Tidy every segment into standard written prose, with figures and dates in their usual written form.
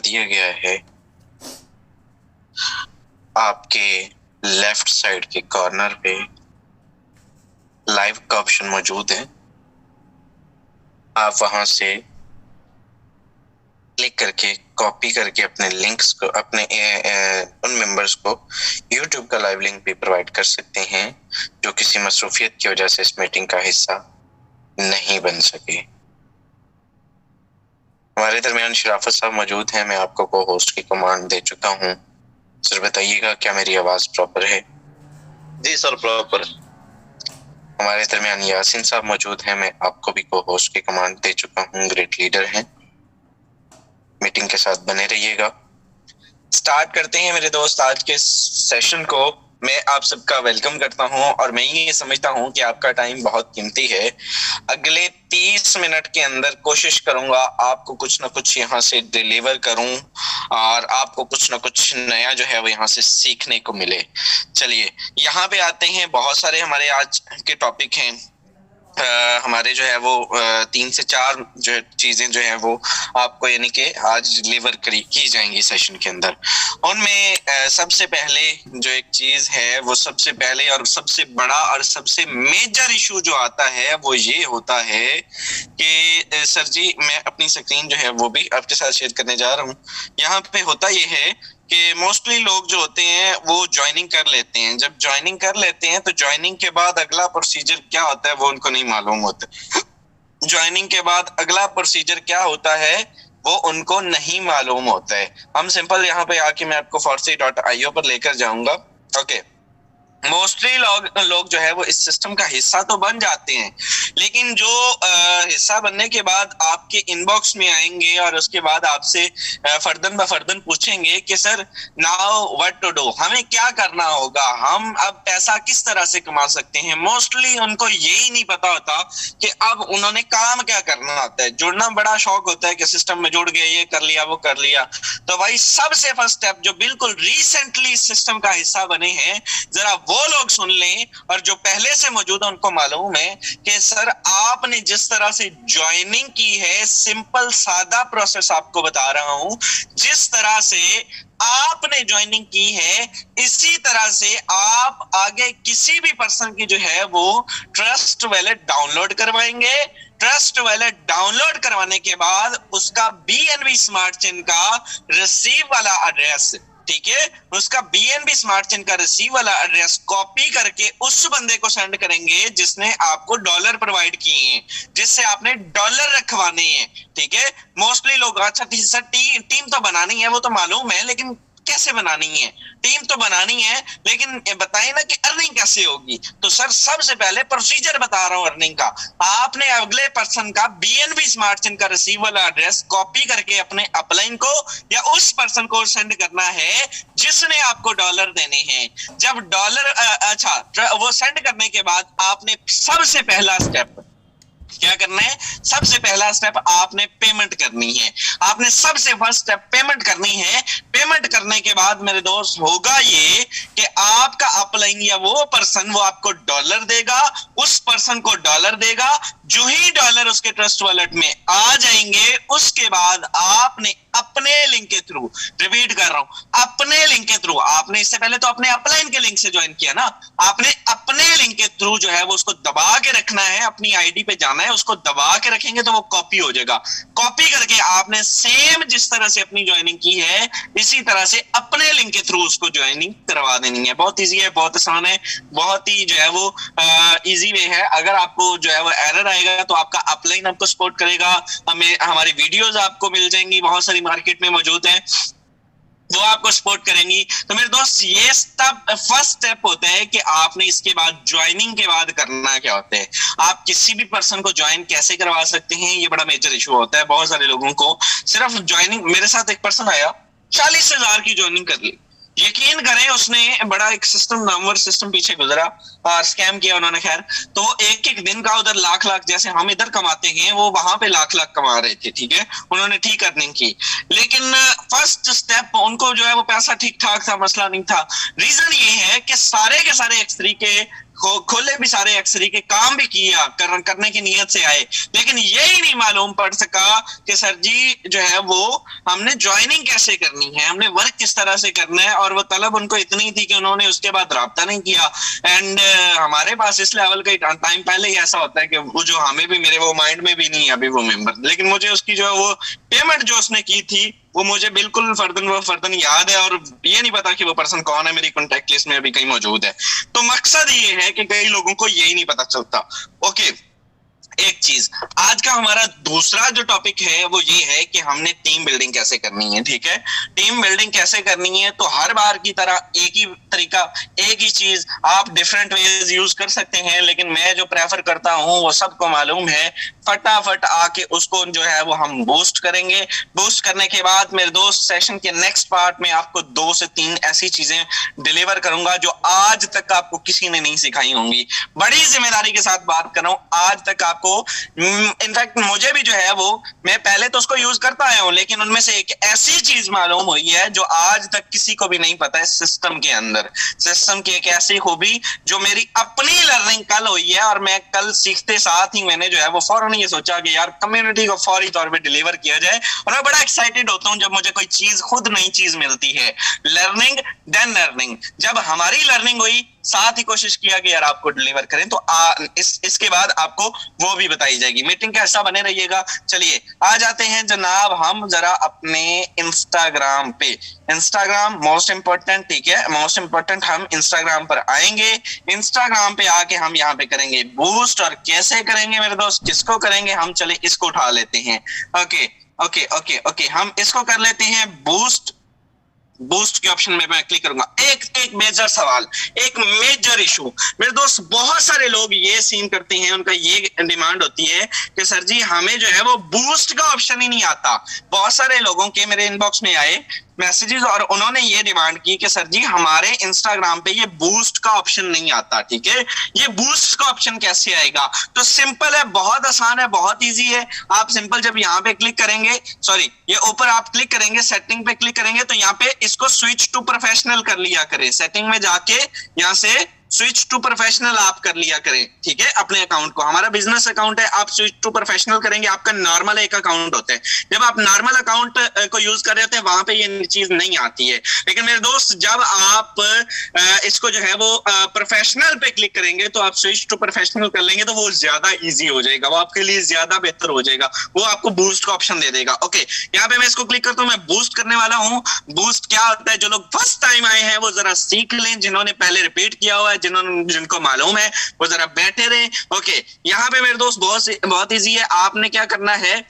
कर दिया गया है। आपके लेफ्ट साइड के कॉर्नर पे लाइव का ऑप्शन मौजूद है। आप वहां से क्लिक करके कॉपी करके अपने लिंक्स को, अपने उन मेंबर्स को YouTube का लाइव लिंक भी प्रोवाइड कर सकते हैं जो किसी मसरूफियत की वजह से इस मीटिंग का हिस्सा नहीं बन सके। हमारे दरमियान शराफत साहब मौजूद हैं। मैं आपको को होस्ट की कमांड दे चुका हूँ। सर बताइएगा क्या मेरी आवाज प्रॉपर है? जी सर, प्रॉपर। हमारे दरमियान यासीन साहब मौजूद हैं। मैं आपको भी को होस्ट की कमांड दे चुका हूँ। ग्रेट लीडर हैं। मीटिंग के साथ बने रहिएगा। स्टार्ट करते हैं मेरे दोस्त आज के सेशन को। मैं आप सबका वेलकम करता हूं और मैं ये समझता हूं कि आपका टाइम बहुत कीमती है। अगले 30 मिनट के अंदर कोशिश करूंगा आपको कुछ ना कुछ यहाँ से डिलीवर करूं और आपको कुछ ना कुछ नया जो है वो यहाँ से सीखने को मिले। चलिए यहाँ पे आते हैं। बहुत सारे हमारे आज के टॉपिक हैं। हमारे जो है वो 3 से 4 जो चीजें जो है वो आपको यानी कि आज डिलीवर की जाएंगी सेशन के अंदर। उनमें सबसे पहले जो एक चीज है वो सबसे पहले और सबसे बड़ा और सबसे मेजर इशू जो आता है वो ये होता है कि सर जी मैं अपनी स्क्रीन जो है वो भी आपके साथ शेयर करने जा रहा हूँ। यहाँ पे होता ये है कि मोस्टली लोग जो होते हैं वो ज्वाइनिंग कर लेते हैं। जब ज्वाइनिंग कर लेते हैं तो ज्वाइनिंग के बाद अगला प्रोसीजर क्या होता है वो उनको नहीं मालूम होता। ज्वाइनिंग के बाद अगला प्रोसीजर क्या होता है वो उनको नहीं मालूम होता है। हम सिंपल यहाँ पे आके मैं आपको forcy.io पर लेकर जाऊंगा। ओके, मोस्टली लोग जो है वो इस सिस्टम का हिस्सा तो बन जाते हैं, लेकिन जो हिस्सा बनने के बाद आपके इनबॉक्स में आएंगे और उसके बाद आपसे फर्दन ब फर्दन पूछेंगे कि sir now what to do, हमें क्या करना होगा, हम अब पैसा किस तरह से कमा सकते हैं। मोस्टली उनको यही नहीं पता होता कि अब उन्होंने काम क्या करना होता है। जुड़ना बड़ा शौक होता है कि सिस्टम में जुड़ गए, ये कर लिया वो कर लिया। तो भाई सबसे फर्स्ट स्टेप जो बिल्कुल रिसेंटली सिस्टम का हिस्सा बने हैं, जरा वो लोग सुन लें और जो पहले से मौजूद है उनको मालूम है कि सर आपने जिस तरह से ज्वाइनिंग की है, सिंपल सादा प्रोसेस आपको बता रहा हूं, जिस तरह से आपने ज्वाइनिंग की है इसी तरह से आप आगे किसी भी पर्सन की जो है वो ट्रस्ट वैलेट डाउनलोड करवाएंगे। ट्रस्ट वैलेट डाउनलोड करवाने के बाद उसका BNB स्मार्ट चेन का रिसीव वाला एड्रेस, ठीक है, उसका BNB स्मार्ट चेन का रिसीव वाला एड्रेस कॉपी करके उस बंदे को सेंड करेंगे जिसने आपको डॉलर प्रोवाइड किए हैं, जिससे आपने डॉलर रखवाने हैं। ठीक है, मोस्टली लोग अच्छा सर टीम तो बनानी है, वो तो मालूम है, लेकिन कैसे बनानी है? टीम तो बनानी है लेकिन बताइए ना कि अर्निंग कैसे होगी। तो सर सबसे पहले प्रोसीजर बता रहा हूं अर्निंग का। आपने अगले पर्सन का BNB स्मार्ट चेन का रिसीव वाला एड्रेस कॉपी करके अपने अपलाइन को या उस पर्सन को सेंड करना है जिसने आपको डॉलर देने हैं। जब डॉलर वो सेंड करने के बाद आपने सबसे पहला स्टेप क्या करना है? सबसे पहला स्टेप आपने पेमेंट करनी है। आपने सबसे फर्स्ट स्टेप पेमेंट करनी है। पेमेंट करने के बाद मेरे दोस्त होगा ये कि आपका अपलाइन या वो पर्सन वो आपको डॉलर देगा, उस पर्सन को डॉलर देगा। जो ही डॉलर उसके ट्रस्ट वॉलेट में आ जाएंगे उसके बाद आपने अपने लिंक के थ्रू, रिपीट कर रहा हूं, अपने लिंक के थ्रू, आपने इससे पहले तो अपने अपलाइन के लिंक से ज्वाइन किया ना, आपने अपने लिंक के थ्रू जो है वो उसको दबा के रखना है, अपनी आईडी पे जाना है, उसको दबा के रखेंगे तो वो कॉपी हो जाएगा। कॉपी करके आपने सेम जिस तरह से अपनी ज्वाइनिंग की है इसी तरह से अपने लिंक के थ्रू उसको ज्वाइनिंग करवा देनी है। बहुत ईजी है, बहुत आसान है, बहुत ही जो है वो इजी वे है। अगर आपको जो है वो एरर आएगा तो आपका अपलाइन आपको सपोर्ट करेगा। हमें हमारी वीडियोस आपको मिल जाएंगी, बहुत सारी मार्केट में मौजूद है, वो आपको सपोर्ट करेंगी। तो मेरे दोस्त ये फर्स्ट स्टेप होता है कि आपने इसके बाद ज्वाइनिंग के बाद करना क्या होता है। आप किसी भी पर्सन को ज्वाइन कैसे करवा सकते हैं, ये बड़ा मेजर इशू होता है। बहुत सारे लोगों को सिर्फ ज्वाइनिंग, मेरे साथ एक पर्सन आया 40,000 की ज्वाइनिंग कर ली। यकीन करें उसने बड़ा एक सिस्टम, नामवर सिस्टम पीछे गुजरा और स्कैम किया उन्होंने। खैर तो एक एक दिन का उधर लाख लाख, जैसे हम इधर कमाते हैं वो वहां पे लाख लाख कमा रहे थे। ठीक है, उन्होंने ठीक अर्निंग की, लेकिन फर्स्ट स्टेप उनको जो है वो पैसा ठीक ठाक था, मसला नहीं था। रीजन ये है कि सारे के सारे X3 के खोले भी सारे एक्सरे के काम भी किया, करने की नीयत से आए, लेकिन यही नहीं मालूम पड़ सका कि सर जी जो है वो हमने ज्वाइनिंग कैसे करनी है, हमने वर्क किस तरह से करना है, और वो तलब उनको इतनी थी कि उन्होंने उसके बाद राब्ता नहीं किया। एंड हमारे पास इस लेवल का टाइम पहले ही ऐसा होता है कि वो जो हमें भी, मेरे वो माइंड में भी नहीं है अभी वो मेंबर, लेकिन मुझे उसकी जो है वो पेमेंट जो उसने की थी वो मुझे बिल्कुल फर्दन याद है, और ये नहीं पता कि वो पर्सन कौन है, मेरी कॉन्टेक्ट लिस्ट में अभी कहीं मौजूद है। तो मकसद ये है कि कई लोगों को यही नहीं पता चलता। ओके, एक चीज, आज का हमारा दूसरा जो टॉपिक है वो ये है कि हमने टीम बिल्डिंग कैसे करनी है। ठीक है, टीम बिल्डिंग कैसे करनी है, तो हर बार की तरह एक ही तरीका, एक ही चीज, आप डिफरेंट वेज यूज कर सकते हैं, लेकिन मैं जो प्रेफर करता हूं वो सबको मालूम है, फटाफट आके उसको जो है वो हम बूस्ट करेंगे। बूस्ट करने के बाद मेरे दोस्त सेशन के नेक्स्ट पार्ट में आपको 2 से 3 ऐसी चीजें डिलीवर करूंगा जो आज तक आपको किसी ने नहीं सिखाई होंगी। बड़ी जिम्मेदारी के साथ बात कर रहा हूं, आज तक आपको, इनफैक्ट मुझे भी जो है वो, मैं पहले तो उसको यूज करता आया हूं, लेकिन उनमें से एक ऐसी चीज मालूम हुई है जो आज तक किसी को भी नहीं पता है सिस्टम के अंदर। सिस्टम की एक ऐसी खूबी जो मेरी अपनी लर्निंग कल हुई है, और मैं कल सीखते साथ ही मैंने जो है वो फौरन ये सोचा कि यार कम्युनिटी को फौरी तौर पे डिलीवर किया जाए, और मैं बड़ा एक्साइटेड होता हूं जब मुझे कोई चीज, खुद नई चीज मिलती है। लर्निंग देन लर्निंग, जब हमारी लर्निंग हुई साथ ही कोशिश किया कि यार आपको डिलीवर करें, तो इसके बाद आपको वो भी बताई जाएगी। मीटिंग का हिस्सा बने रहिएगा। चलिए आ जाते हैं जनाब हम जरा अपने इंस्टाग्राम पे। इंस्टाग्राम मोस्ट इंपॉर्टेंट, ठीक है, मोस्ट इंपॉर्टेंट। हम इंस्टाग्राम पर आएंगे, इंस्टाग्राम पे आके हम यहाँ पे करेंगे बूस्ट। और कैसे करेंगे मेरे दोस्त, किसको करेंगे हम, चले इसको उठा लेते हैं। ओके ओके ओके ओके, हम इसको कर लेते हैं बूस्ट। बूस्ट के ऑप्शन में मैं क्लिक करूंगा। एक मेजर सवाल, एक मेजर इशू मेरे दोस्त, बहुत सारे लोग ये सीन करते हैं, उनका ये डिमांड होती है कि सर जी हमें जो है वो बूस्ट का ऑप्शन ही नहीं आता। बहुत सारे लोगों के मेरे इनबॉक्स में आए मैसेजेस, और उन्होंने ये डिमांड की कि सर जी हमारे इंस्टाग्राम पे ये बूस्ट का ऑप्शन नहीं आता। ठीक है, ये बूस्ट का ऑप्शन कैसे आएगा? तो सिंपल है, बहुत आसान है, बहुत इजी है। आप सिंपल जब यहाँ पे क्लिक करेंगे, सॉरी ये ऊपर आप क्लिक करेंगे, सेटिंग पे क्लिक करेंगे, तो यहाँ पे इसको स्विच टू प्रोफेशनल कर लिया करें। सेटिंग में जाके यहाँ से स्विच टू प्रोफेशनल आप कर लिया करें। ठीक है, अपने अकाउंट को, हमारा बिजनेस अकाउंट है, आप स्विच टू प्रोफेशनल करेंगे, आपका नॉर्मल एक अकाउंट होता है। जब आप नॉर्मल अकाउंट को यूज कर रहे होते हैं वहां पे ये चीज नहीं आती है। लेकिन मेरे दोस्त जब आप इसको जो है वो प्रोफेशनल पे क्लिक करेंगे, तो आप स्विच टू प्रोफेशनल कर लेंगे, तो वो ज्यादा ईजी हो जाएगा, वो आपके लिए ज्यादा बेहतर हो जाएगा, वो आपको बूस्ट का ऑप्शन दे देगा। ओके, यहाँ पे मैं इसको क्लिक करता हूँ, मैं बूस्ट करने वाला हूँ। बूस्ट क्या होता है, जो लोग फर्स्ट टाइम आए हैं वो जरा सीख लें, जिन्होंने पहले रिपीट किया हुआ है, जिनको मालूम है वो जरा बैठे रहे। ओके, यहाँ पे मेरे दोस्त बहुत इजी है। आपने क्या करना है,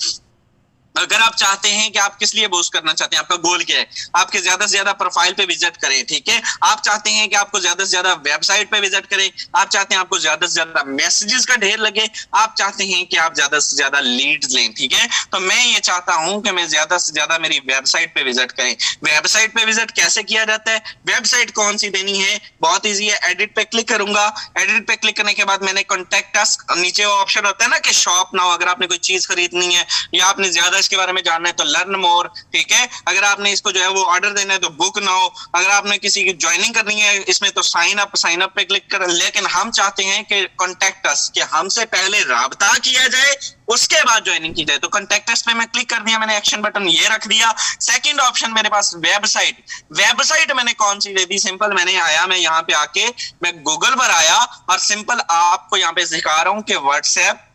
अगर आप चाहते हैं कि आप किस लिए बूस्ट करना चाहते हैं, आपका गोल क्या है, आपके ज्यादा से ज्यादा प्रोफाइल पे विजिट करें। ठीक है, आप चाहते हैं कि आपको ज्यादा से ज्यादा वेबसाइट पे विजिट करें, आप चाहते हैं आपको ज्यादा से ज्यादा मैसेजेस का ढेर लगे, आप चाहते हैं कि आप ज्यादा से ज्यादा लीड्स लें। ठीक है, तो मैं ये चाहता हूं कि मैं ज्यादा से ज्यादा मेरी वेबसाइट पे विजिट करें। वेबसाइट पे विजिट कैसे किया जाता है, वेबसाइट कौन सी देनी है, बहुत ईजी है। एडिट पे क्लिक करूंगा, एडिट पे क्लिक करने के बाद मैंने कॉन्टेक्ट अस, नीचे वो ऑप्शन होता है ना कि शॉप नाउ, अगर आपने कोई चीज खरीदनी है या आपने ज्यादा इसके बारे में जानना है तो लर्न मोर। ठीक है, अगर आपने इसको जो है वो ऑर्डर देना है तो बुक नाउ, अगर आपने किसी की ज्वाइनिंग करनी है इसमें तो साइन अप पे क्लिक कर। लेकिन हम चाहते हैं कि कॉन्टेक्ट अस, कि हमसे पहले राब्ता किया जाए उसके बाद ज्वाइनिंग की जाए। तो कॉन्टेक्ट अस पे मैं क्लिक कर दिया, मैंने एक्शन बटन ये रख दिया। सेकंड ऑप्शन मेरे पास वेबसाइट। वेबसाइट मैंने कौन सी दे दी, सिंपल मैंने आया, मैं यहाँ पे आके मैं गूगल पर आया और सिंपल आपको यहाँ पे सिखा रहा हूं कि व्हाट्सएप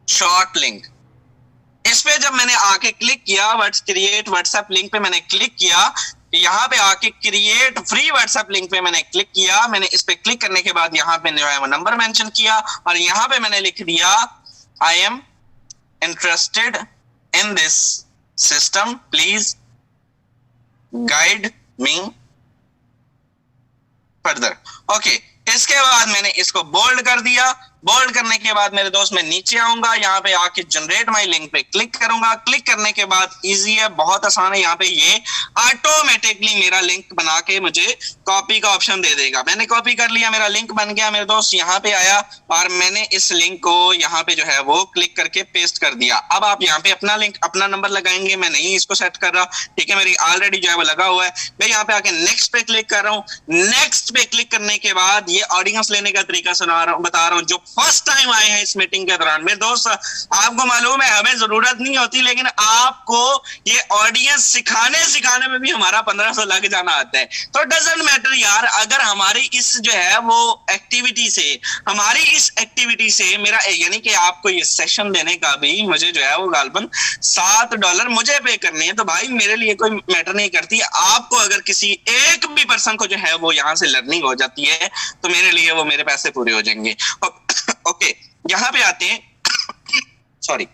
शॉर्ट लिंक, इस पे जब मैंने आके क्लिक किया, क्रिएट व्हाट्सएप लिंक पे मैंने क्लिक किया, यहाँ पे आके क्रिएट फ्री व्हाट्सएप लिंक पे मैंने क्लिक किया। मैंने इस पे क्लिक करने के बाद यहाँ पे जो है वो नंबर मेंशन किया और यहाँ पे मैंने लिख दिया I am interested in this system, please guide me further. Okay, इसके बाद मैंने इसको बोल्ड कर दिया बोल्ड करने के बाद मेरे दोस्त मैं नीचे आऊंगा, यहाँ पे आके जनरेट माई लिंक पे क्लिक करूंगा। क्लिक करने के बाद इजी है, बहुत आसान है, यहाँ पे ये ऑटोमेटिकली मेरा लिंक बना के मुझे कॉपी का ऑप्शन दे देगा। मैंने कॉपी कर लिया, मेरा लिंक बन गया मेरे दोस्त, यहाँ पे आया और मैंने इस लिंक को यहाँ पे जो है वो क्लिक करके पेस्ट कर दिया। अब आप यहाँ पे अपना लिंक अपना नंबर लगाएंगे, मैं नहीं इसको सेट कर रहा, ठीक है, मेरी ऑलरेडी जो है वो लगा हुआ है। मैं यहाँ पे आके नेक्स्ट पे क्लिक कर रहा हूँ। नेक्स्ट पे क्लिक करने के बाद ये ऑडियंस लेने का तरीका बता रहा हूँ, जो फर्स्ट टाइम आए हैं इस मीटिंग के दौरान। मेरे दोस्त आपको मालूम है हमें जरूरत नहीं होती, लेकिन आपको ये ऑडियंस सिखाने में भी हमारा 1500 लग जाना आता है। तो डजंट मैटर यार, अगर हमारी इस जो है वो एक्टिविटी से, हमारी इस एक्टिविटी से मेरा यानी कि आपको ये सेशन देने का भी मुझे जो है वो गालबन $7 मुझे पे करने हैं, तो भाई मेरे लिए कोई मैटर नहीं करती। आपको अगर किसी एक भी पर्सन को जो है वो यहाँ से लर्निंग हो जाती है तो मेरे लिए वो मेरे पैसे पूरे हो जाएंगे। ओके, यहाँ पे आते हैं, सॉरी,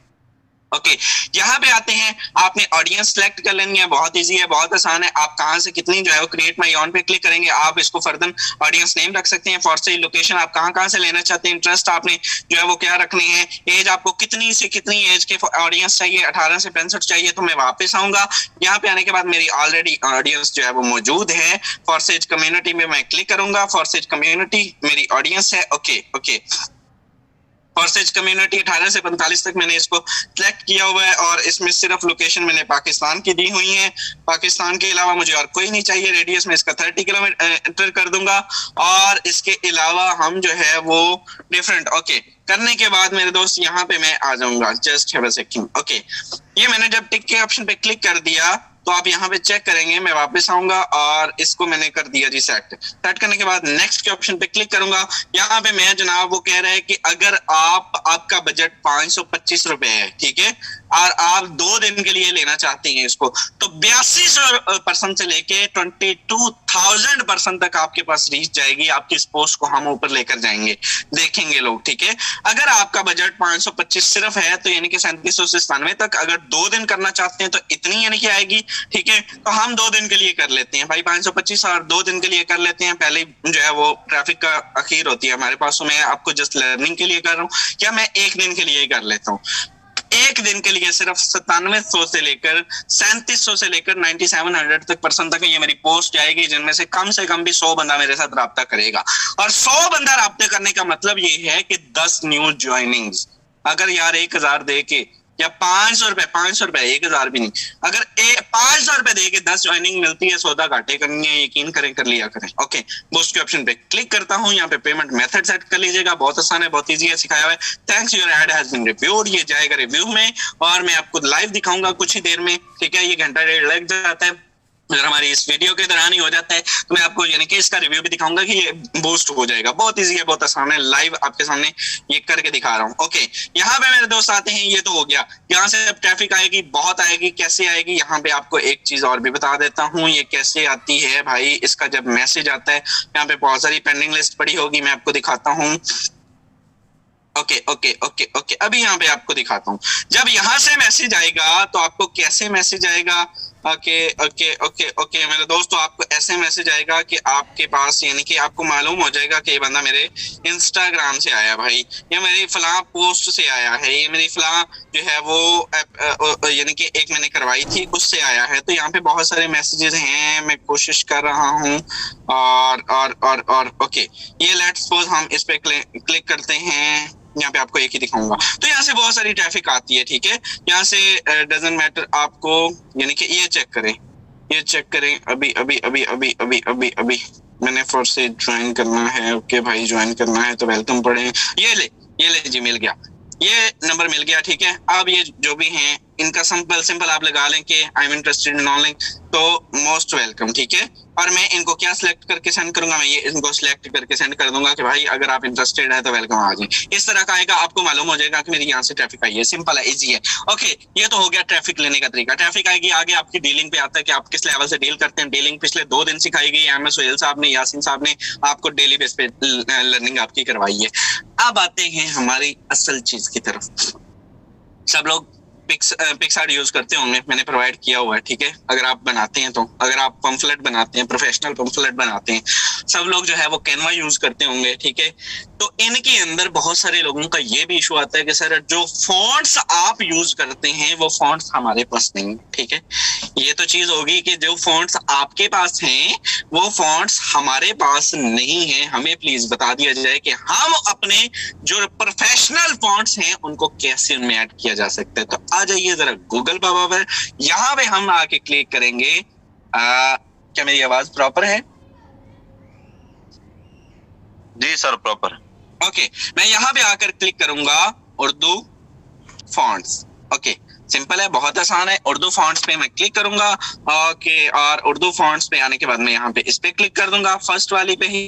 ओके, यहाँ पे आते हैं। आपने ऑडियंस सेलेक्ट कर लेनी है, बहुत इजी है, बहुत आसान है। आप कहाँ से कितनी जो है वो क्रिएट माई ऑन पे क्लिक करेंगे, आप इसको फर्दर ऑडियंस नेम रख सकते हैं। फॉर से लोकेशन आप कहाँ से लेना चाहते हैं, इंटरेस्ट आपने जो है वो क्या रखने हैं, एज आपको कितनी से कितनी एज के ऑडियंस चाहिए, 18 से 65 चाहिए, तो मैं वापस आऊंगा। यहाँ पे आने के बाद मेरी ऑलरेडी ऑडियंस जो है वो मौजूद है। फॉर सेज कम्युनिटी में मैं क्लिक करूंगा, फॉर सेज कम्युनिटी मेरी ऑडियंस है। ओके ओके, फॉरसेज कम्युनिटी 18 से 45 तक मैंने इसको सिलेक्ट किया हुआ है और इसमें सिर्फ लोकेशन मैंने पाकिस्तान की दी हुई है। पाकिस्तान के अलावा मुझे और कोई नहीं चाहिए। रेडियस में इसका 30 किलोमीटर कर दूंगा और इसके अलावा हम जो है वो डिफरेंट, ओके, करने के बाद मेरे दोस्त यहाँ पे मैं आ जाऊंगा, just have a second. Okay, ये मैंने जब टिक के ऑप्शन पे क्लिक कर दिया तो आप यहाँ पे चेक करेंगे, मैं वापस आऊंगा और इसको मैंने कर दिया जी सेट करने के बाद नेक्स्ट के ऑप्शन पे क्लिक करूंगा। यहाँ पे मैं जनाब वो कह रहा है कि अगर आपका बजट 525 रुपए है, ठीक है, और आप 2 दिन के लिए लेना चाहते हैं इसको, तो 8200% से लेके 22,000 पर्सन तक आपके पास रीच जाएगी। आपकी इस पोस्ट को हम ऊपर लेकर जाएंगे, देखेंगे लोग, ठीक है। अगर आपका बजट 525 सिर्फ है तो यानी कि 3700 से 97 तक, अगर 2 दिन करना चाहते हैं तो इतनी यानी कि आएगी, ठीक है। तो हम 2 दिन के लिए कर लेते हैं भाई 525 और 2 दिन के लिए कर लेते हैं। पहले जो है वो ट्रैफिक का अखीर होती है हमारे पास, तो मैं आपको जस्ट लर्निंग के लिए कर रहा हूँ, क्या मैं 1 दिन के लिए ही कर लेता हूँ। 1 दिन के लिए सिर्फ 9700 से लेकर 3700 से लेकर 9700 तक पर्सन तक ये मेरी पोस्ट आएगी, जिनमें से कम भी 100 बंदा मेरे साथ राब्ता करेगा। और 100 बंदा राब्ता करने का मतलब ये है कि 10 न्यू ज्वाइनिंग्स, अगर यार 1000 दे के या 500 रुपए 1000 भी नहीं, अगर 500 रुपए दे के 10 ज्वाइनिंग मिलती है, सौदा घाटे करनी है, यकीन करें, कर लिया करें। ओके, बूस्ट के ऑप्शन पे क्लिक करता हूं, यहाँ पे पेमेंट मेथड सेट कर लीजिएगा, बहुत आसान है, बहुत इजी है, सिखाया हुआ है। Thanks your ad has been reviewed, ये जाएगा रिव्यू में और मैं आपको लाइव दिखाऊंगा कुछ ही देर में, ठीक है। ये घंटा डेढ़ लग जाता है, अगर हमारी इस वीडियो के दौरान ही हो जाता है तो मैं आपको यानी कि इसका रिव्यू भी दिखाऊंगा कि ये बूस्ट हो जाएगा। बहुत इजी है, बहुत आसान है, लाइव आपके सामने ये करके दिखा रहा हूँ। ओके, यहाँ पे मेरे दोस्त आते हैं, ये तो हो गया। यहाँ से अब ट्रैफिक आएगी, बहुत आएगी, कैसे आएगी, यहाँ पे आपको एक चीज और भी बता देता हूँ, ये कैसे आती है भाई। इसका जब मैसेज आता है, यहाँ पे बहुत सारी पेंडिंग लिस्ट पड़ी होगी, मैं आपको दिखाता हूँ। ओके ओके ओके ओके, अभी यहाँ पे आपको दिखाता हूँ। जब यहाँ से मैसेज आएगा तो आपको कैसे मैसेज आएगा, ओके ओके ओके ओके मेरे दोस्तों, आपको ऐसे मैसेज आएगा कि आपके पास यानी कि आपको मालूम हो जाएगा कि ये बंदा मेरे इंस्टाग्राम से आया भाई, ये मेरी फलां पोस्ट से आया है, ये मेरी फलां जो है वो यानी कि एक मैंने करवाई थी उससे आया है। तो यहाँ पे बहुत सारे मैसेजेस हैं, मैं कोशिश कर रहा हूँ और ओके, ये लेट्स सपोज हम इस पे क्लिक करते हैं, यहाँ पे आपको एक ही दिखाऊंगा। तो यहाँ से बहुत सारी ट्रैफिक आती है, ठीक है। यहाँ से डजंट मैटर, आपको यानी कि ये चेक करें अभी अभी अभी अभी अभी अभी अभी मैंने फॉर से ज्वाइन करना है। ओके भाई, ज्वाइन करना है तो वेलकम पढ़े, ये ले जी, मिल गया, ये नंबर मिल गया, ठीक है। अब ये जो भी हैं इनका सिंपल आप लगा लें कि I am interested in online, तो मोस्ट वेलकम, ठीक है। और मैं इनको क्या सिलेक्ट करके सेंड करूंगा, मैं ये इनको सिलेक्ट करके सेंड कर दूंगा कि भाई अगर आप इंटरेस्टेड है तो वेलकम आ जाए। इस तरह का आएगा, आपको मालूम हो जाएगा कि मेरी यहाँ से ट्रैफिक आई है। सिंपल है, इजी है। ओके, ये तो हो गया ट्रैफिक लेने का तरीका। ट्रैफिक आएगी, आगे आपकी डीलिंग पे आता है कि आप किस लेवल से डील करते हैं। डीलिंग पिछले 2 दिन सिखाई गई, एम एस सोहेल साहब ने, यासीन साहब ने आपको डेली बेस पे लर्निंग आपकी करवाई है। अब आते हैं हमारी असल चीज की तरफ। सब लोग पिक्सआर्ट यूज करते होंगे, मैंने प्रोवाइड किया हुआ है, ठीक है। अगर आप बनाते हैं तो, अगर आप पंफलेट बनाते हैं, प्रोफेशनल पंफलेट बनाते हैं, सब लोग जो है वो कैनवा यूज करते होंगे, ठीक है। तो इनके अंदर बहुत सारे लोगों का ये भी इशू आता है कि सर जो फॉन्ट्स आप यूज करते हैं वो फॉन्ट्स हमारे पास नहीं, ठीक है। ये तो चीज होगी कि जो फॉन्ट्स आपके पास हैं वो फॉन्ट्स हमारे पास नहीं है। हमें प्लीज बता दिया जाए कि हम अपने जो प्रोफेशनल फॉन्ट्स हैं उनको कैसे उनमें ऐड किया जा सकता है। तो आ जाइए जरा गूगल बाबा पर, यहाँ पे हम आके क्लिक करेंगे। क्या मेरी आवाज प्रॉपर है? जी सर प्रॉपर। ओके, मैं यहाँ पे आकर क्लिक करूंगा उर्दू फॉन्ट्स। ओके, सिंपल है, बहुत आसान है। उर्दू फॉन्ट्स पे मैं क्लिक करूंगा। ओके, और उर्दू फॉन्ट्स पे आने के बाद मैं यहाँ पे इस पे क्लिक कर दूंगा, फर्स्ट वाली पे ही।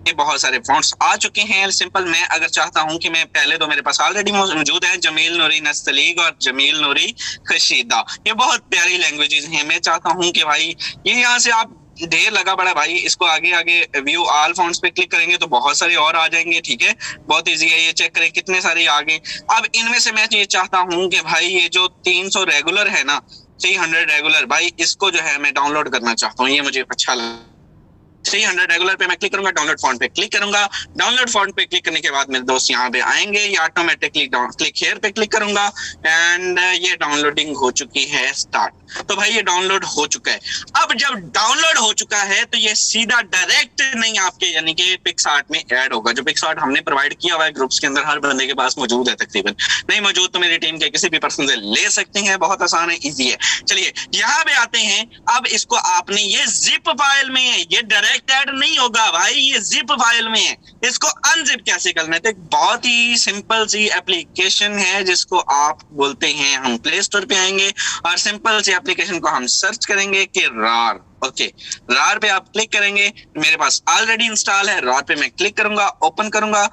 बहुत सारे फॉन्ट्स आ चुके हैं। सिंपल, मैं अगर चाहता हूं कि मैं पहले तो मेरे पास ऑलरेडी मौजूद है जमील नूरी नस्तलीग और जमील नूरी खशीदा, ये बहुत प्यारी लैंग्वेजेस हैं। मैं चाहता हूं कि भाई ये यहाँ से आप ढेर लगा बड़ा भाई, इसको आगे आगे व्यू ऑल फॉन्ट्स पे क्लिक करेंगे तो बहुत सारे और आ जाएंगे, ठीक है। बहुत इजी है, ये चेक करें कितने सारे आ गए। अब इनमें से मैं ये चाहता हूं कि भाई ये जो 300 रेगुलर है ना, 300 रेगुलर, भाई इसको जो है मैं डाउनलोड करना चाहता हूँ, ये मुझे अच्छा लगा। 300 रेगुलर पे मैं क्लिक करूंगा, डाउनलोड फॉन्ट पे क्लिक करूंगा। डाउनलोड फॉन्ट पे क्लिक करने के बाद मेरे दोस्त यहाँ पे आएंगे, ये ऑटोमेटिकली क्लिक हियर पे क्लिक करूंगा एंड ये डाउनलोडिंग हो चुकी है स्टार्ट। तो भाई ये डाउनलोड हो चुका है। अब जब डाउनलोड हो चुका है तो ये सीधा डायरेक्ट नहीं आपके यानी कि पिक्सआर्ट में ऐड होगा। जो पिक्सआर्ट हमने प्रोवाइड किया हुआ है ग्रुप्स के अंदर, हर बंदे के पास मौजूद है तकरीबन। नहीं मौजूद तो मेरी टीम के किसी भी पर्सन से ले सकते हैं, बहुत आसान है, इजी है। चलिए यहाँ पे आते हैं। अब इसको आपने, ये जिप फाइल में है, ये डायरेक्ट ऐड नहीं होगा भाई, ये जिप फाइल में है। इसको अनजिप कैसे करना है? तो एक बहुत ही सिंपल सी एप्लीकेशन है जिसको आप बोलते हैं, हम प्ले स्टोर पे आएंगे और सिंपल सी एप्लीकेशन को हम सर्च करेंगे कि रार। ओके, रार पे आप क्लिक करेंगे, मेरे पास ऑलरेडी इंस्टॉल है। रार पे मैं क्लिक करूंगा, ओपन करूंगा।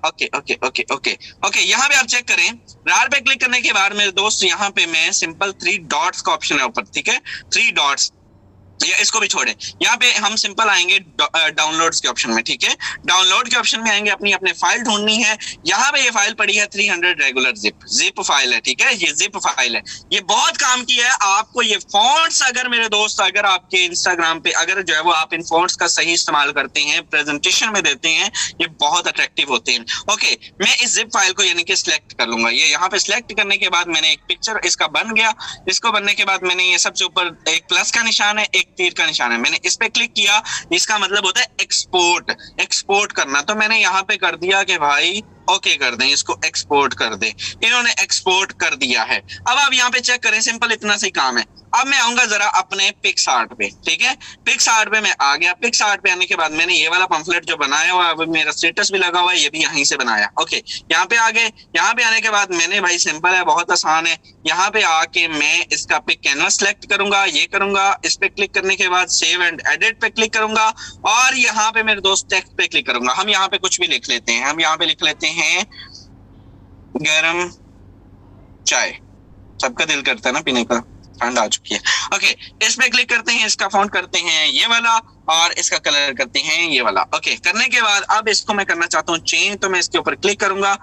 Okay okay okay okay okay, यहाँ पे आप चेक करें। रार पे क्लिक करने के बाद मेरे दोस्त यहाँ पे मैं सिंपल 3 डॉट्स का ऑप्शन है ऊपर, ठीक है, 3 डॉट्स, या इसको भी छोड़ें। यहाँ पे हम सिंपल आएंगे डाउनलोड्स के ऑप्शन में, ठीक है। डाउनलोड के ऑप्शन में आएंगे, अपनी अपने फाइल ढूंढनी है। यहाँ पे ये फाइल पड़ी है 300 रेगुलर जिप फाइल है, ठीक है, ये जिप फाइल है। ये बहुत काम की है आपको। ये फॉन्ट्स अगर मेरे दोस्त, अगर आपके इंस्टाग्राम पे अगर जो है वो आप इन फॉन्ट्स का सही इस्तेमाल करते हैं, प्रेजेंटेशन में देते हैं, ये बहुत अट्रैक्टिव होते हैं। ओके, मैं इस जिप फाइल को यानी कि सिलेक्ट कर लूंगा। ये यहाँ पे सिलेक्ट करने के बाद मैंने एक पिक्चर इसका बन गया। इसको बनने के बाद मैंने ये सबसे ऊपर एक प्लस का निशान है, एक तीर का निशान है, मैंने इस पे क्लिक किया। इसका मतलब होता है एक्सपोर्ट करना। तो मैंने यहाँ पे कर दिया कि भाई ओके कर दें, इसको एक्सपोर्ट कर दें। इन्होंने एक्सपोर्ट कर दिया है। अब आप यहाँ पे चेक करें, सिंपल इतना सी काम है। अब मैं आऊंगा जरा अपने पिक्सआर्ट पे, ठीक है। पिक्सआर्ट पे मैं आ गया। पिक्सआर्ट पे आने के बाद मैंने ये वाला पंफलेट जो बनाया हुआ है, मेरा स्टेटस भी लगा हुआ है, ये भी यहीं से बनाया। ओके, यहाँ पे आ गए। यहाँ पे आने के बाद मैंने, भाई सिंपल है, बहुत आसान है। यहाँ पे आके मैं इसका पिक कैनवस सेलेक्ट करूंगा, ये करूंगा। इस पे क्लिक करने के बाद सेव एंड एडिट पे क्लिक करूंगा और यहाँ पे मेरे दोस्त टेक्स्ट पे क्लिक करूंगा। हम यहाँ पे कुछ भी लिख लेते हैं। हम यहाँ पे लिख लेते हैं गरम चाय। सबका दिल करता है ना पीने का, ठंड आ चुकी है। ओके, इस पे क्लिक करते हैं, इसका फॉन्ट करते हैं ये वाला और इसका कलर करते हैं ये वाला। ओके, करने के बाद अब इसको मैं करना चाहता हूँ चेंज, तो मैं इसके ऊपर क्लिक करूंगा।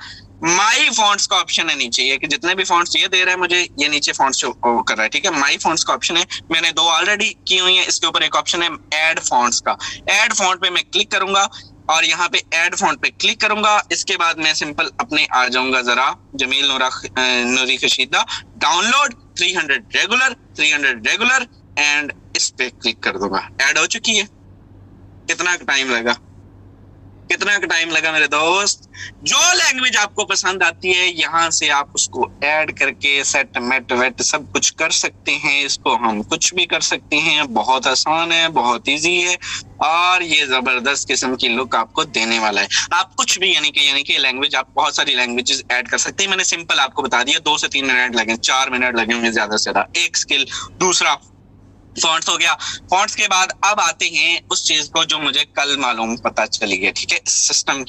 माई फॉन्ट्स का ऑप्शन है नीचे, ये कि जितने भी फॉन्ट्स ये दे रहा है मुझे, ये नीचे फॉन्ट्स शो कर रहा है, ठीक है। माई फॉन्ट्स का ऑप्शन है, मैंने 2 ऑलरेडी की हुई है। इसके ऊपर एक ऑप्शन है ऐड फॉन्ट्स का। ऐड फॉन्ट पे मैं क्लिक करूंगा और यहाँ पे ऐड फॉन्ट पे क्लिक करूंगा। इसके बाद मैं सिंपल अपने आ जाऊंगा जरा जमील नूरी खशीदा, डाउनलोड 300 रेगुलर एंड इस पे क्लिक कर दूंगा। ऐड हो चुकी है। कितना टाइम लगा मेरे दोस्त? जो लैंग्वेज आपको पसंद आती है यहाँ से आप उसको ऐड करके सेट मेट वेट सब कुछ कर सकते हैं। इसको हम कुछ भी कर सकते हैं, बहुत आसान है, बहुत इजी है और ये जबरदस्त किस्म की लुक आपको देने वाला है। आप कुछ भी यानी कि लैंग्वेज, आप बहुत सारी लैंग्वेजेस ऐड कर सकते हैं। मैंने सिंपल आपको बता दिया, 2 से 3 मिनट लगे, 4 मिनट लगे होंगे ज्यादा से ज्यादा। एक स्किल, दूसरा फॉन्ट्स हो गया। फॉन्ट्स के बाद अब आते हैं उस चीज को जो मुझे कल मालूम पता चली है, ठीक है। इस सिस्टम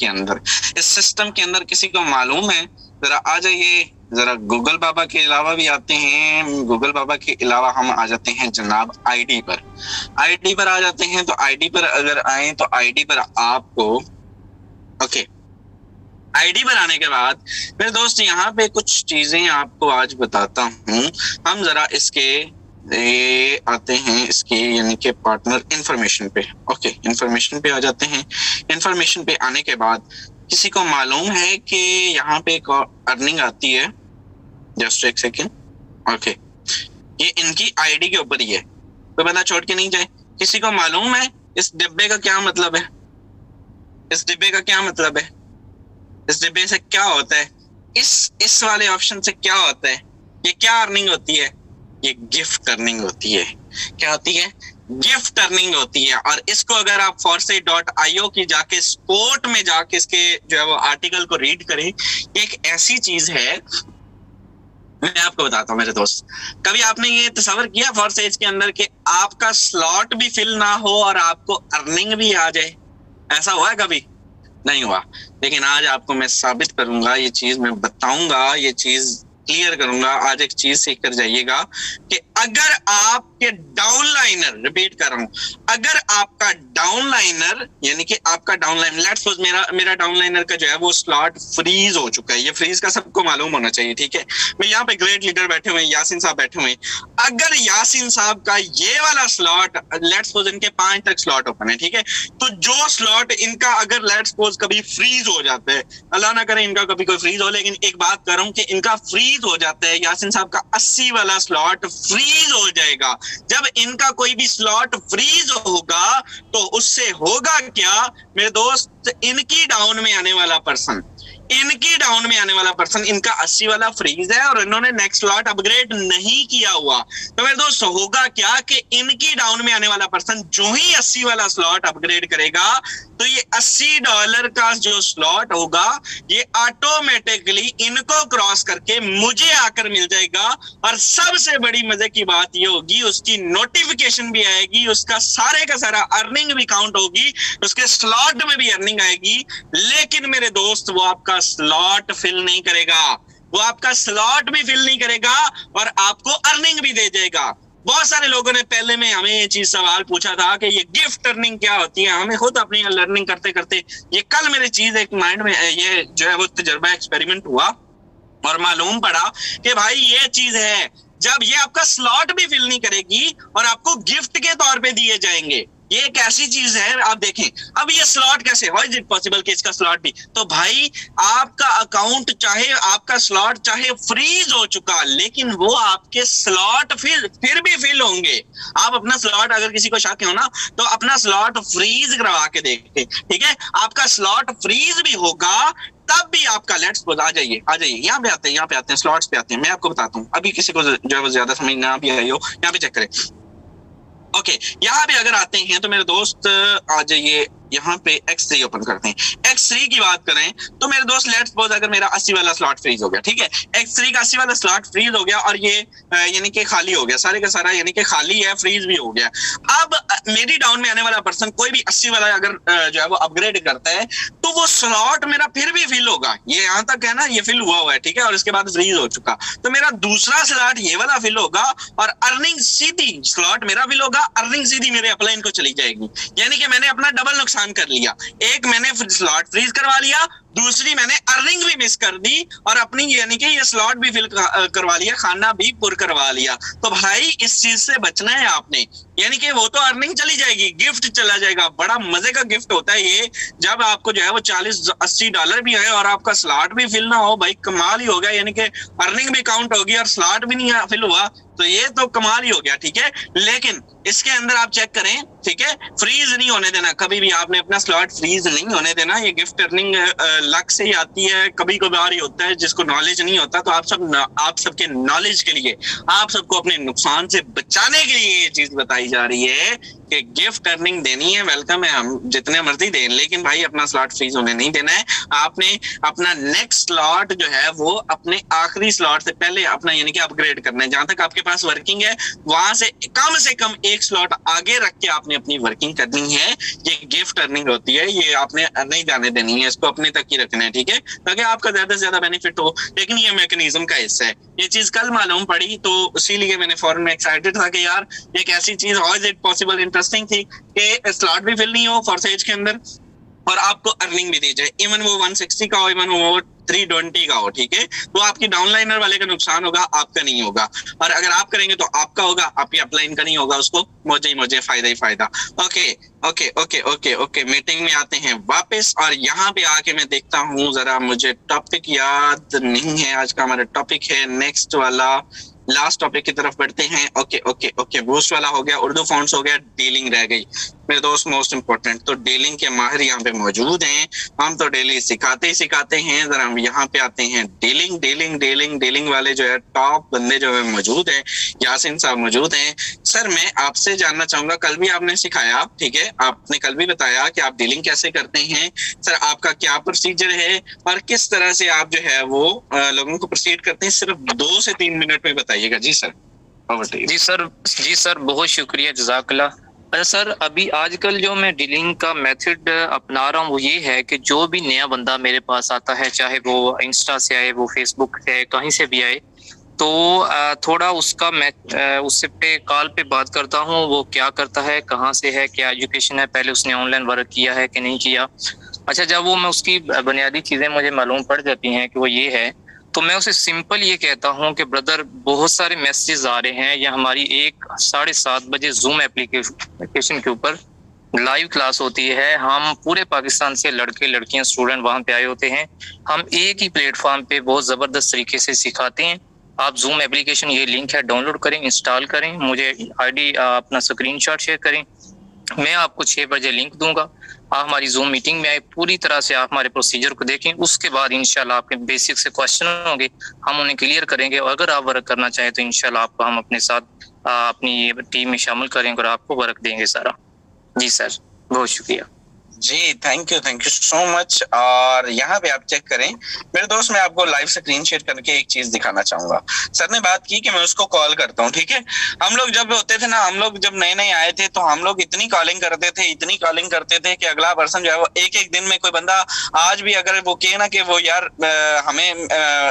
के अंदर किसी को मालूम है? जरा आ जाइए, जरा गूगल बाबा के अलावा भी आते हैं। गूगल बाबा के अलावा हम आ जाते हैं जनाब आईडी पर आ जाते हैं। तो आईडी पर अगर आए तो आईडी पर आपको, ओके, आईडी बनाने के बाद मेरे दोस्त यहाँ पे कुछ चीजें आपको आज बताता हूँ। हम जरा इसके ये आते हैं इसके यानी कि पार्टनर इंफॉर्मेशन पे। ओके, इंफॉर्मेशन पे आ जाते हैं। इंफॉर्मेशन पे आने के बाद किसी को मालूम है कि यहाँ पे एक अर्निंग आती है, जस्ट एक सेकेंड। ओके, ये इनकी आईडी के ऊपर ही है, कोई बंदा छोड़ के नहीं जाए। किसी को मालूम है इस डिब्बे का क्या मतलब है? इस डिब्बे का क्या मतलब है? इस डिब्बे से क्या होता है? इस वाले ऑप्शन से क्या होता है? ये क्या अर्निंग होती है? ये गिफ्ट अर्निंग होती है। क्या होती है? गिफ्ट अर्निंग होती है। और इसको अगर आप foresight.io की जाके स्पोर्ट में जाके इसके जो है वो आर्टिकल को रीड करें, एक ऐसी चीज है, मैं आपको बताता हूँ मेरे दोस्त। कभी आपने ये तस्वर किया फॉरसेज के अंदर कि आपका स्लॉट भी फिल ना हो और आपको अर्निंग भी आ जाए? ऐसा हुआ है कभी? नहीं हुआ। लेकिन आज आपको मैं साबित करूंगा, ये चीज मैं बताऊंगा, ये चीज क्लियर करूंगा। आज एक चीज सीख कर जाइएगा कि अगर आपके डाउनलाइनर, रिपीट कर रहा हूं, अगर आपका डाउनलाइनर यानी कि आपका डाउनलाइन, लेट्स सपोज मेरा डाउनलाइनर का जो है वो स्लॉट फ्रीज हो चुका है। ये फ्रीज का सबको मालूम होना चाहिए, ठीक है। मैं यहाँ पे ग्रेट लीडर बैठे हुए हैं, यासीन साहब बैठे हुए हैं। अगर यासीन साहब का ये वाला स्लॉट, लेट्स सपोज इनके 5 तक स्लॉट ओपन है, ठीक है, तो जो स्लॉट इनका अगर लेट्स सपोज कभी फ्रीज हो जाता है, अल्लाह ना करे इनका कभी कोई फ्रीज हो, लेकिन एक बात कर रहा हूं कि इनका फ्रीज हो जाता है, यासीन साहब का 80 वाला स्लॉट फ्रीज हो जाएगा। जब इनका कोई भी स्लॉट फ्रीज होगा तो उससे होगा क्या मेरे दोस्त? इनकी डाउन में आने वाला पर्सन, इनका 80 वाला फ्रीज है और इन्होंने नेक्स्ट स्लॉट अपग्रेड नहीं किया हुआ, तो मेरे दोस्त होगा क्या कि इनकी डाउन में आने वाला पर्सन जो ही 80 वाला स्लॉट अपग्रेड करेगा तो ये $80 का जो स्लॉट होगा ये ऑटोमेटिकली इनको क्रॉस करके मुझे आकर मिल जाएगा। और सबसे बड़ी मजे की बात ये होगी, उसकी नोटिफिकेशन भी आएगी, उसका सारे का सारा अर्निंग भी काउंट होगी, उसके स्लॉट में भी अर्निंग आएगी। लेकिन मेरे दोस्त वो आपका स्लॉट फिल नहीं करेगा, वो आपका स्लॉट भी फिल नहीं करेगा और आपको अर्निंग भी दे जाएगा। बहुत सारे लोगों ने पहले में हमें ये चीज सवाल पूछा था कि ये गिफ्ट अर्निंग क्या होती है। हमें खुद अपनी लर्निंग करते करते ये कल मेरी चीज एक माइंड में ये जो है वो तजर्बा एक्सपेरिमेंट हुआ और मालूम पड़ा कि भाई ये चीज है, जब ये आपका स्लॉट भी फिल नहीं करेगी और आपको गिफ्ट के तौर पे दिए जाएंगे। ये एक ऐसी चीज है, आप देखें अब ये स्लॉट कैसे, हाउ इज इट पॉसिबल कि इसका स्लॉट भी, तो भाई आपका अकाउंट चाहे आपका स्लॉट चाहे फ्रीज हो चुका, लेकिन वो आपके स्लॉट फिर भी फिल होंगे। आप अपना स्लॉट, अगर किसी को शक हो ना तो अपना स्लॉट फ्रीज करवा के देखें, ठीक है। आपका स्लॉट फ्रीज भी होगा तब भी आपका, लेट्स आ जाइए यहाँ पे आते हैं स्लॉट्स पे आते हैं। मैं आपको बताता हूँ, अभी किसी को जो है वो ज्यादा समझ ना भी आई हो, यहाँ पे चेक करें। ओके, यहाँ पे अगर आते हैं तो मेरे दोस्त आ जाइए, यहाँ पे X3 ओपन करते हैं। X3 की बात करें तो मेरे दोस्त लेट्स सपोज अगर मेरा 80 वाला स्लॉट फ्रीज हो गया, ठीक है, X3 का 80 वाला स्लॉट फ्रीज हो गया और ये यानी कि खाली हो गया, सारे का सारा यानी कि खाली है, फ्रीज भी हो गया। अब मेरी डाउन में आने वाला पर्सन कोई भी 80 वाला अगर जो है वो अपग्रेड करता है तो वो स्लॉट मेरा फिर भी फिल होगा। ये यहाँ तक है ना, ये फिल हुआ है, ठीक है, और इसके बाद फ्रीज हो चुका, तो मेरा दूसरा स्लॉट ये वाला फिल होगा और अर्निंग सीधी, स्लॉट मेरा फिल होगा, अर्निंग सीधी मेरे अपलाइन को चली जाएगी। यानी कि मैंने अपना डबल नुकसान कर लिया, एक मैंने स्लॉट फ्रीज करवा लिया, दूसरी मैंने अर्निंग भी मिस कर दी और अपनी यानी कि ये स्लॉट भी फिल करवा लिया, खाना भी पुर करवा लिया। तो भाई इस चीज से बचना है आपने, यानी कि वो तो अर्निंग चली जाएगी, गिफ्ट चला जाएगा। बड़ा मजे का गिफ्ट होता है ये, जब आपको जो है वो $40-80 भी है और आपका स्लॉट भी फिल ना हो, भाई कमाल ही हो गया। यानी कि अर्निंग भी काउंट होगी और स्लॉट भी नहीं फिल हुआ, तो ये तो कमाल ही हो गया, ठीक है। लेकिन इसके अंदर आप चेक करें, ठीक है, फ्रीज नहीं होने देना, कभी भी आपने अपना स्लॉट फ्रीज नहीं होने देना। ये गिफ्ट अर्निंग लक से ही आती है, कभी कभार ही होता है, जिसको नॉलेज नहीं होता। तो आप सबके नॉलेज के लिए, आप सबको अपने नुकसान से बचाने के लिए ये चीज बताई जा रही है कि गिफ्ट अर्निंग देनी है, वेलकम है, हम जितने मर्जी दें, लेकिन भाई अपना स्लॉट फ्रीज होने नहीं देना है। आपने अपना नेक्स्ट स्लॉट जो है वो अपने आखिरी स्लॉट से पहले अपना यानी कि अपग्रेड करना है। जहां तक आपके पास वर्किंग है वहां से कम एक स्लॉट आगे रख के आपने अपनी वर्किंग करनी है। ये गिफ्ट अर्निंग होती है, ये आपने नहीं जाने देनी है, इसको अपने तक ही रखना है, ठीक है, ताकि आपका ज्यादा से ज्यादा बेनिफिट हो। लेकिन ये मैकेनिज्म का हिस्सा है, ये चीज कल मालूम पड़ी तो इसीलिए मैंने फौरन में एक्साइटेड था कि यार एक ऐसी चीज, how is it possible, interesting थी कि स्लॉट भी फिल नहीं हो फॉरसेज के अंदर, और आपको अर्निंग भी दी जाए, इवन वो 160 का हो, इवन वो 320 का हो, ठीक है। तो आपकी डाउनलाइनर वाले का नुकसान होगा, आपका नहीं होगा। और अगर आप करेंगे तो आपका होगा, आपकी अपलाइन का नहीं होगा, उसको मौजे ही मौजे, फायदा ही फायदा। Okay okay okay okay okay, meeting में आते हैं वापस, और यहाँ पे आके मैं देखता हूँ, जरा मुझे टॉपिक याद नहीं है। आज का हमारा टॉपिक है नेक्स्ट वाला, लास्ट टॉपिक की तरफ बढ़ते हैं। ओके ओके ओके, बूस्ट वाला हो गया, उर्दू फॉन्ट्स हो गया, डीलिंग रह गई मेरे दोस्त, मोस्ट इंपोर्टेंट। तो डीलिंग के माहिर यहाँ पे मौजूद हैं, हम तो डेली सिखाते ही सिखाते हैं। जरा हम यहाँ पे आते हैं, डीलिंग डीलिंग डीलिंग डीलिंग वाले जो है टॉप बंदे जो है मौजूद हैं, यासीन साहब मौजूद हैं। सर मैं आपसे जानना चाहूंगा, कल भी आपने सिखाया, ठीक है, आपने कल भी बताया कि आप डीलिंग कैसे करते हैं। सर आपका क्या प्रोसीजर है और किस तरह से आप जो है वो लोगों को प्रोसीड करते हैं, सिर्फ 2 से 3 मिनट में बताइएगा। जी सर, जी सर बहुत शुक्रिया, जज़ाकल्लाह। अच्छा सर, अभी आजकल जो मैं डीलिंग का मेथड अपना रहा हूँ वो ये है कि जो भी नया बंदा मेरे पास आता है, चाहे वो इंस्टा से आए, वो फेसबुक से आए, कहीं से भी आए, तो थोड़ा उसका मैं उससे पे कॉल पे बात करता हूँ, वो क्या करता है, कहाँ से है, क्या एजुकेशन है, पहले उसने ऑनलाइन वर्क किया है कि नहीं किया। अच्छा, जब वो मैं उसकी बुनियादी चीज़ें मुझे मालूम पड़ जाती हैं कि वो ये है, तो मैं उसे सिंपल ये कहता हूँ कि ब्रदर बहुत सारे मैसेजेस आ रहे हैं, या हमारी 7:30 बजे जूम एप्लीकेशन के ऊपर लाइव क्लास होती है। हम पूरे पाकिस्तान से लड़के लड़कियां स्टूडेंट वहां पे आए होते हैं। हम एक ही प्लेटफॉर्म पे बहुत जबरदस्त तरीके से सिखाते हैं। आप जूम एप्लीकेशन, ये लिंक है, डाउनलोड करें, इंस्टॉल करें, मुझे आईडी अपना स्क्रीनशॉट शेयर करें, मैं आपको 6 बजे लिंक दूंगा। आप हमारी जूम मीटिंग में आए, पूरी तरह से आप हमारे प्रोसीजर को देखें, उसके बाद इंशाल्लाह आपके बेसिक से क्वेश्चन होंगे, हम उन्हें क्लियर करेंगे। और अगर आप वर्क करना चाहें तो इंशाल्लाह आपको हम अपने साथ अपनी टीम में शामिल करेंगे और आपको वर्क देंगे सारा। जी सर, बहुत शुक्रिया जी, थैंक यू सो मच। और यहाँ पे आप चेक करें मेरे दोस्त, मैं आपको लाइव स्क्रीन शेयर करके एक चीज दिखाना चाहूंगा। सर ने बात की कि मैं उसको कॉल करता हूँ, ठीक है। हम लोग जब होते थे ना, हम लोग जब नए नए आए थे, तो हम लोग इतनी कॉलिंग करते थे, इतनी कॉलिंग करते थे कि अगला पर्सन जो है वो एक एक दिन में, कोई बंदा आज भी अगर वो कहे ना कि वो यार हमें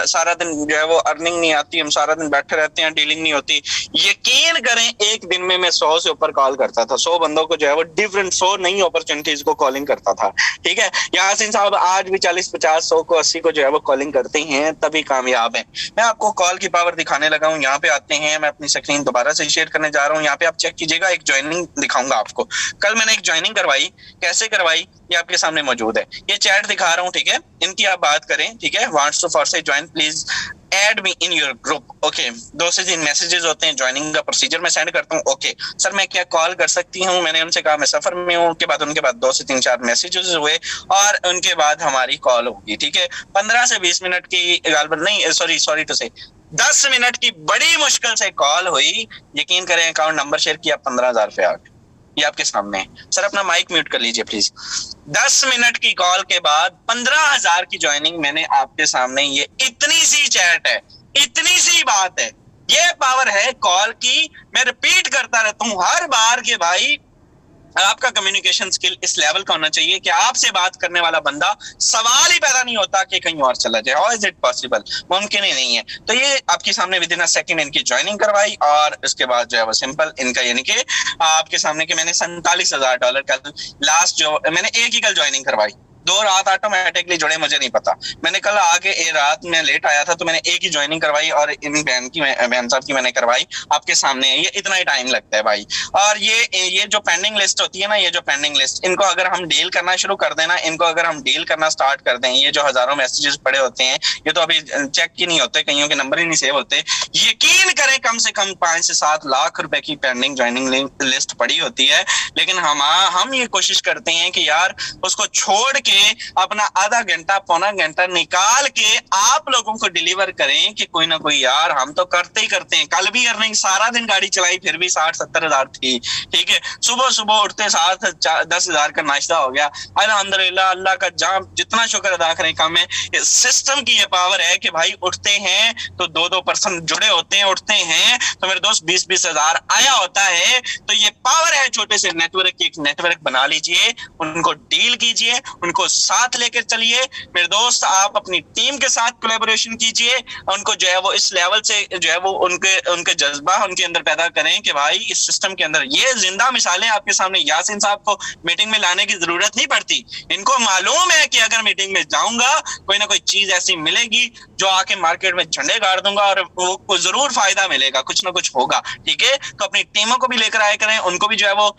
सारा दिन जो है वो अर्निंग नहीं आती, हम सारा दिन बैठे रहते हैं, डीलिंग नहीं होती, यकीन करें एक दिन में मैं 100 से ऊपर कॉल करता था। 100 बंदों को जो है वो डिफरेंट 100 नई अपॉर्चुनिटीज को कॉलिंग करता था, ठीक है। यासीन साहब आज भी 40, 50, 100 को 80 को जो है वो कॉलिंग करते हैं, तभी कामयाब हैं। मैं आपको कॉल की पावर दिखाने लगा हूं। यहाँ पे आते हैं, मैं अपनी स्क्रीन दोबारा से शेयर करने जा रहा हूँ। यहाँ पे आप चेक कीजिएगा, एक ज्वाइनिंग दिखाऊंगा आपको। कल मैंने एक ज्वाइनिंग करवाई, कैसे करवाई ये आपके सामने मौजूद है। ये चैट दिखा रहा हूँ, ठीक है, इनकी आप बात करें, ठीक है। वांट्स टू फॉर से join, please add me in your group. Okay, 2 से 3 मैसेजेस होते हैं, ज्वाइनिंग का प्रोसीजर मैं सेंड करता हूँ। ओके सर, मैं क्या कॉल कर सकती हूँ? मैंने उनसे कहा मैं सफर में हूँ। उनके बाद 2 से 3-4 मैसेजेस हुए और उनके बाद हमारी कॉल होगी, ठीक है। 15 से 20 मिनट की गालबन नहीं, सॉरी टू से 10 मिनट की बड़ी मुश्किल से कॉल हुई। यकीन करें, अकाउंट नंबर शेयर किया, 15,000 रुपये आ गए। ये आपके सामने है। सर अपना माइक म्यूट कर लीजिए प्लीज। 10 मिनट की कॉल के बाद 15,000 की ज्वाइनिंग मैंने आपके सामने। ये इतनी सी चैट है, इतनी सी बात है, ये पावर है कॉल की। मैं रिपीट करता रहता हूं हर बार के भाई, आपका कम्युनिकेशन स्किल इस लेवल का होना चाहिए कि आपसे बात करने वाला बंदा सवाल ही पैदा नहीं होता कि कहीं और चला जाए। How is it possible? मुमकिन ही नहीं है। तो ये आपके सामने विद इन अ सेकंड इनकी ज्वाइनिंग करवाई और इसके बाद जो है वो सिंपल इनका, यानी कि आपके सामने कि मैंने $47,000 का लास्ट जो मैंने एक ही कल ज्वाइनिंग करवाई। 2 रात ऑटोमेटिकली जुड़े, मुझे नहीं पता। मैंने कल आके रात में लेट आया था, तो मैंने एक ही ज्वाइनिंग करवाई और इन बहन साहब की मैंने करवाई आपके सामने। ये इतना ही टाइम लगता है भाई। और ये जो पेंडिंग लिस्ट होती है ना, ये जो पेंडिंग लिस्ट, इनको अगर हम डील करना शुरू कर देना, इनको अगर हम डील करना स्टार्ट कर दें, ये जो हजारों मैसेजेस पड़े होते हैं, ये तो अभी चेक ही नहीं होते, कईयों के नंबर ही नहीं सेव होते। यकीन करें कम से कम 5 से 7 लाख रुपए की पेंडिंग ज्वाइनिंग लिस्ट पड़ी होती है। लेकिन हम ये कोशिश करते हैं कि यार उसको छोड़ के अपना आधा घंटा पौना घंटा निकाल के आप लोगों को डिलीवर करें कि कोई ना कोई, यार हम तो करते ही करते हैं। कल भी अर्निंग, सारा दिन गाड़ी चलाई, फिर भी 60-70 हजार थी, ठीक है। सुबह उठते साथ 10 हजार का नाश्ता हो गया, अल्हम्दुलिल्लाह। अल्लाह का जहां जितना शुक्र अदा करें कम है। सिस्टम की ये पावर है कि भाई उठते हैं तो 2-2 पर्सन जुड़े होते हैं, उठते हैं तो मेरे दोस्त 20-20 हजार आया होता है। तो ये पावर है छोटे से नेटवर्क की। एक नेटवर्क बना लीजिए, उनको डील कीजिए, उनको उनको साथ लेकर चलिए मेरे दोस्त, आप अपनी टीम के साथ कोलैबोरेशन कीजिए, उनको जो है वो इस लेवल से जो है वो उनके जज्बा उनके अंदर पैदा करें कि भाई इस सिस्टम के अंदर ये जिंदा मिसालें आपके सामने। यासीन साहब को मीटिंग में लाने की जरूरत नहीं पड़ती, इनको मालूम है कि अगर मीटिंग में जाऊंगा कोई ना कोई चीज ऐसी मिलेगी जो आके मार्केट में झंडे गाड़ दूंगा और वो जरूर फायदा मिलेगा, कुछ ना कुछ होगा। ठीक है, तो अपनी टीमों को भी लेकर आया करें, उनको भी जो है वो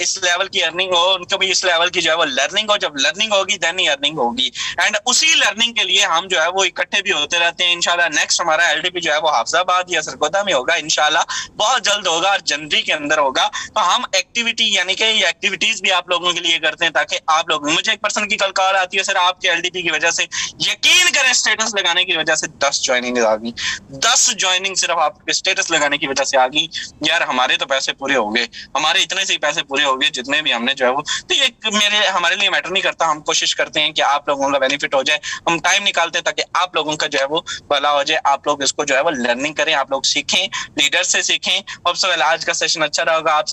इस लेवल की अर्निंग हो, उनको भी इस लेवल की जो है वो लर्निंग हो। जब लर्निंग होगी देन ही अर्निंग होगी, एंड उसी लर्निंग के लिए हम जो है वो इकट्ठे भी होते रहते हैं। इंशाल्लाह नेक्स्ट हमारा एलडीपी जो है वो हाफिजाबाद या सरगोदा में होगा, इंशाल्लाह बहुत जल्द होगा और जनवरी के अंदर होगा। तो हम एक्टिविटी यानी कि ये एक्टिविटीज भी आप लोगों के लिए करते हैं ताकि आप लोग, मुझे एक पर्सन की कल कॉल आती है, सर आपके एलडीपी की वजह से, यकीन करें स्टेटस लगाने की वजह से 10 ज्वाइनिंग आ गई, 10 ज्वाइनिंग सिर्फ आपके स्टेटस लगाने की वजह से आ गई। यार हमारे तो पैसे पूरे हो गए, हमारे इतने से ही पैसे पूरे हो गए जितने भी हमने जो है वो, तो ये हमारे लिए मैटर नहीं करता। हम कोशिश करते हैं कि आप लोगों का बेनिफिट हो जाए, हम टाइम निकालते हैं ताकि आप लोगों का जो है वो भला हो जाए, आप लोग इसको जो है वो लर्निंग करें, आप लोग सीखें, लीडर से सीखें। और सबसे पहले आज का सेशन अच्छा रहा होगा। आप